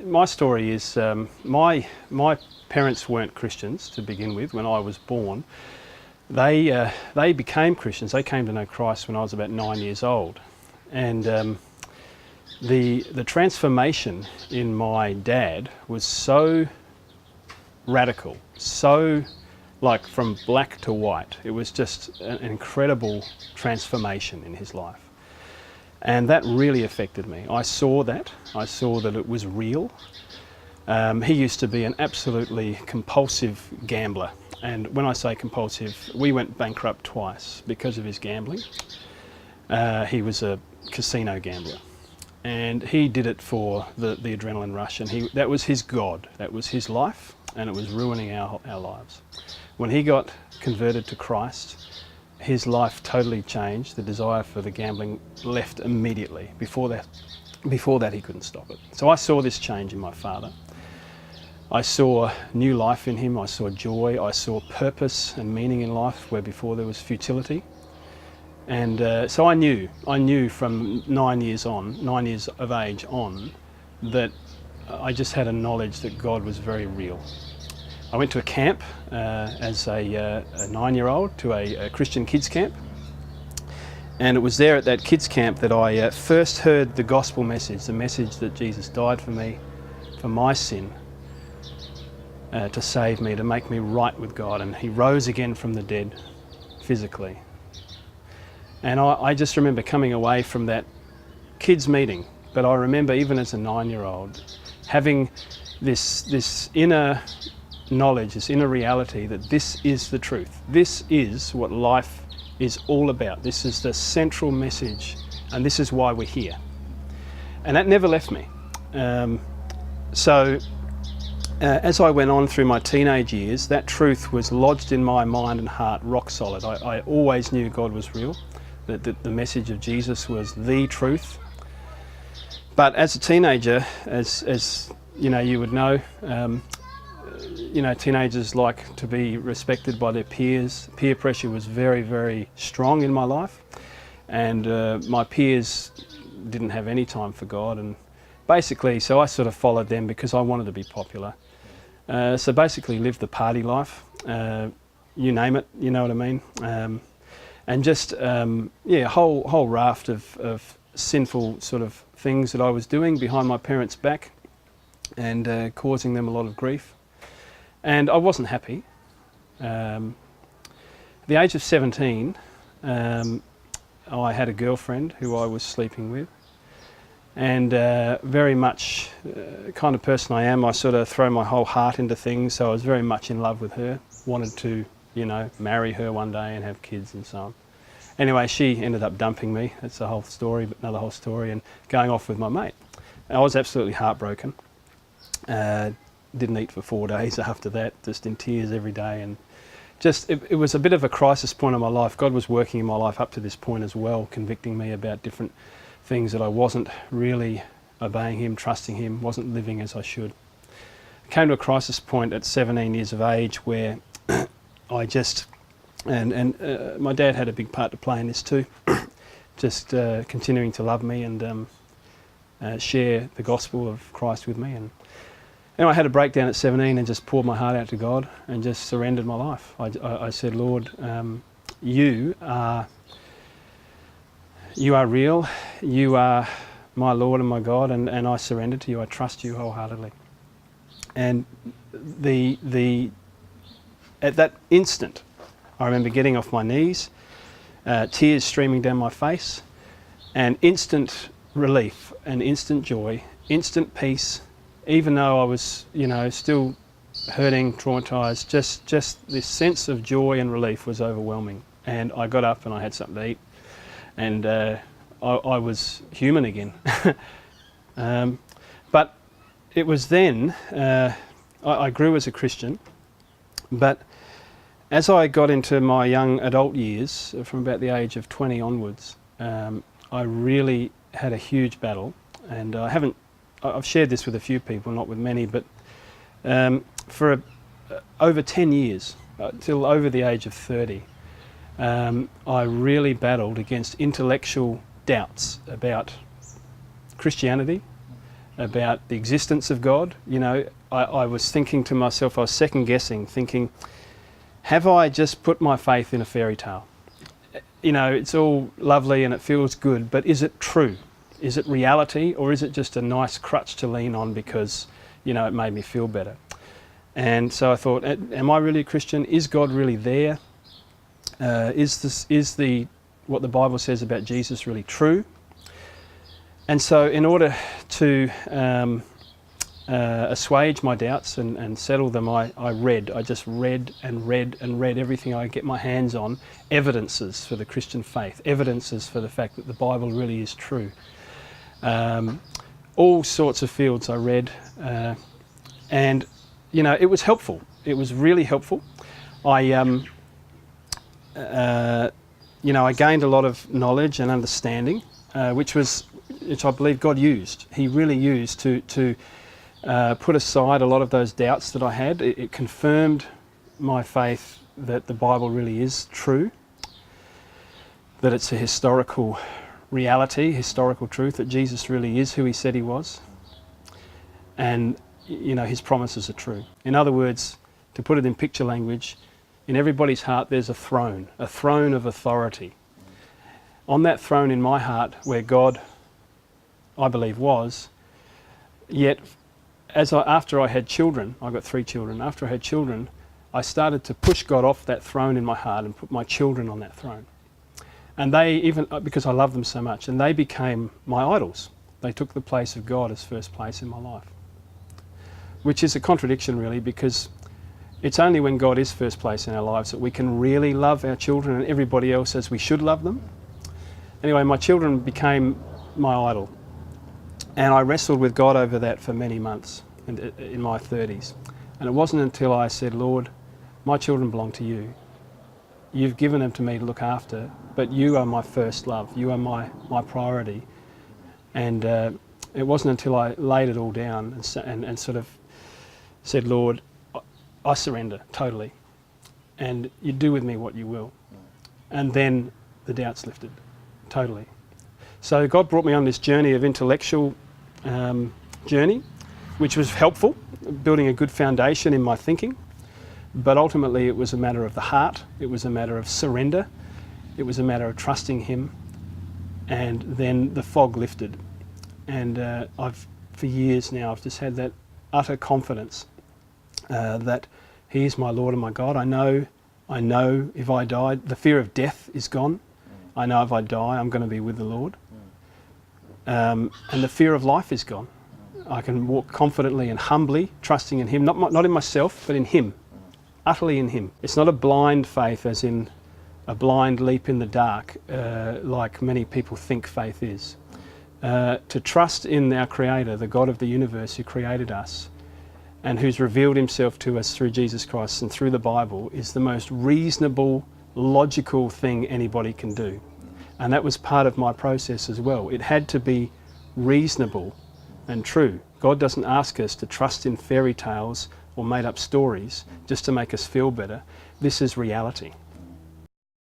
my story is my parents weren't Christians to begin with. When I was born, they became Christians. They came to know Christ when I was about 9 years old, and the transformation in my dad was so radical, so like from black to white. It was just an incredible transformation in his life. And that really affected me. I saw that it was real. He used to be an absolutely compulsive gambler. And when I say compulsive, we went bankrupt twice because of his gambling. He was a casino gambler. And he did it for the adrenaline rush. And that was his God. That was his life. And it was ruining our lives. When he got converted to Christ, his life totally changed. The desire for the gambling left immediately. Before that he couldn't stop it. So I saw this change in my father. I saw new life in him. I saw joy. I saw purpose and meaning in life where before there was futility. And so I knew from 9 years of age on, that I just had a knowledge that God was very real. I went to a camp as a 9-year-old, to a Christian kids camp. And it was there at that kids camp that I first heard the gospel message, the message that Jesus died for me, for my sin, to save me, to make me right with God. And he rose again from the dead, physically. And I just remember coming away from that kids meeting, but I remember even as a 9-year-old, having this inner knowledge, this inner reality that this is the truth. This is what life is all about. This is the central message, and this is why we're here. And that never left me. As I went on through my teenage years, that truth was lodged in my mind and heart, rock solid. I always knew God was real, that the message of Jesus was the truth. But as a teenager, as you know, you would know, teenagers like to be respected by their peers. Peer pressure was very, very strong in my life, and my peers didn't have any time for God, and basically, so I sort of followed them because I wanted to be popular. So basically lived the party life, you name it, you know what I mean, and just a whole raft of sinful sort of things that I was doing behind my parents' back, and causing them a lot of grief. And I wasn't happy. At the age of 17, I had a girlfriend who I was sleeping with, and very much kind of person I am, I sort of throw my whole heart into things, so I was very much in love with her, wanted to, marry her one day and have kids and so on. Anyway, she ended up dumping me. That's a whole story, but another whole story, and going off with my mate. I was absolutely heartbroken. Didn't eat for 4 days after that, just in tears every day, and just it was a bit of a crisis point in my life. God was working in my life up to this point as well, convicting me about different things that I wasn't really obeying him, trusting him, wasn't living as I should. I came to a crisis point at 17 years of age where I just, and my dad had a big part to play in this too, just continuing to love me and share the gospel of Christ with me. And I had a breakdown at 17 and just poured my heart out to God and just surrendered my life. I said, Lord, you are real, you are my Lord and my God, and I surrender to you. I trust you wholeheartedly. And at that instant, I remember getting off my knees, tears streaming down my face, and instant relief and instant joy, instant peace, even though I was, still hurting, traumatised. Just this sense of joy and relief was overwhelming. And I got up and I had something to eat, and I was human again. But it was then, I grew as a Christian, but as I got into my young adult years, from about the age of 20 onwards, I really had a huge battle, and I've shared this with a few people, not with many, but for over 10 years, till over the age of 30, I really battled against intellectual doubts about Christianity, about the existence of God. You know, I was thinking to myself, I was second guessing, thinking, have I just put my faith in a fairy tale? You know, it's all lovely and it feels good, but is it true? Is it reality, or is it just a nice crutch to lean on because, you know, it made me feel better? And so I thought, am I really a Christian? Is God really there? Is what the Bible says about Jesus really true? And so in order to assuage my doubts and settle them, I just read and read and read everything I could get my hands on, evidences for the Christian faith, evidences for the fact that the Bible really is true. All sorts of fields I read, and you know, it was helpful. It was really helpful. I gained a lot of knowledge and understanding, which I believe God used. He really used to put aside a lot of those doubts that I had. It confirmed my faith that the Bible really is true, that it's a historical reality, historical truth, that Jesus really is who he said he was, and you know, his promises are true. In other words, to put it in picture language, in everybody's heart there's a throne of authority. On that throne in my heart, where God, I believe, was, yet after I had children, I got 3 children, after I had children, I started to push God off that throne in my heart and put my children on that throne. And they, even because I love them so much, and they became my idols. They took the place of God as first place in my life. Which is a contradiction, really, because it's only when God is first place in our lives that we can really love our children and everybody else as we should love them. Anyway, my children became my idol. And I wrestled with God over that for many months in my 30s. And it wasn't until I said, Lord, my children belong to you. You've given them to me to look after, but you are my first love. You are my priority. And it wasn't until I laid it all down and sort of said, Lord, I surrender totally, and you do with me what you will. And then the doubts lifted, totally. So God brought me on this journey of intellectual journey, which was helpful, building a good foundation in my thinking. But ultimately it was a matter of the heart, it was a matter of surrender, it was a matter of trusting him, and then the fog lifted. And for years now, I've just had that utter confidence that he is my Lord and my God. I know if I die, the fear of death is gone. I know if I die, I'm going to be with the Lord. And the fear of life is gone. I can walk confidently and humbly, trusting in him, not in myself, but in him, utterly in him. It's not a blind faith, as in a blind leap in the dark, like many people think faith is. To trust in our Creator, the God of the universe who created us and who's revealed himself to us through Jesus Christ and through the Bible, is the most reasonable, logical thing anybody can do. And that was part of my process as well. It had to be reasonable and true. God doesn't ask us to trust in fairy tales or made up stories just to make us feel better. This is reality.